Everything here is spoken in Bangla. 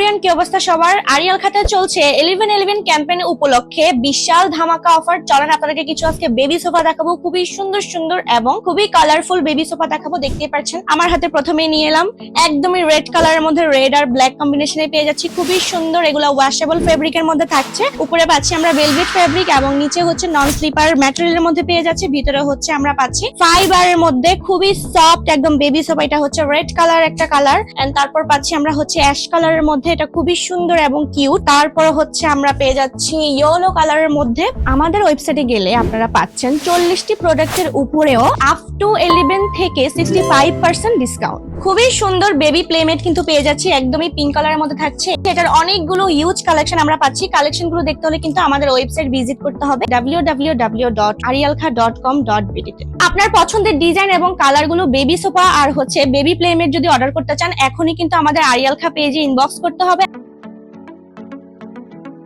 এভরিওয়ান, কি অবস্থা সবার? আরিয়াল খাতে চলছে 11/11 ক্যাম্পেইন উপলক্ষে বিশাল ধামাকা অফার। চলেন আপনাদেরকে কিছু আজকে বেবি সোফা দেখাবো, খুবই সুন্দর সুন্দর এবং খুবই কালারফুল বেবি সোফা দেখাবো। দেখতে পাচ্ছেন আমার হাতে প্রথমেই নিয়ে এলাম একদমই রেড কালারের মধ্যে, রেড আর ব্ল্যাক কম্বিনেশনে পেয়ে যাচ্ছি, খুবই সুন্দর। এগুলো ওয়াশেবল ফেব্রিকের মধ্যে থাকছে, উপরে পাচ্ছি আমরা ভেলভেট ফেব্রিক এবং নিচে হচ্ছে নন স্লিপার ম্যাটেরিয়ালের মধ্যে পেয়ে যাচ্ছে, ভিতরে হচ্ছে আমরা পাচ্ছি ফাইবারের মধ্যে খুবই সফট একদম বেবি সোফা। এটা হচ্ছে রেড কালার একটা কালার, এন্ড তারপর পাচ্ছি আমরা হচ্ছে অ্যাশ কালারের মধ্যে, এটা খুবই সুন্দর এবং কিউট। তারপর হচ্ছে আমরা পেয়ে যাচ্ছি ইয়েলো কালারের মধ্যে। আমাদের ওয়েবসাইটে গেলে আপনারা পাচ্ছেন 40টি প্রোডাক্টের উপরেও আপ টু 11 থেকে 65% ডিসকাউন্ট। খুবই সুন্দর বেবি প্লেমেট কিন্তু পেয়ে যাচ্ছি, একদমই পিঙ্ক কালারের মধ্যে থাকছে। এটার অনেকগুলো ইউজ কালেকশন আমরা পাচ্ছি। কালেকশন গুলো দেখতে হলে কিন্তু আমাদের ওয়েবসাইট ভিজিট করতে হবে www.arialkha.com.bd তে। আপনার পছন্দের ডিজাইন এবং কালার গুলো বেবি সোফা আর হচ্ছে বেবি প্লেমেট যদি অর্ডার করতে চান, এখনই কিন্তু আমাদের আরিয়াল খা পেজে ইনবক্স করতে হবে।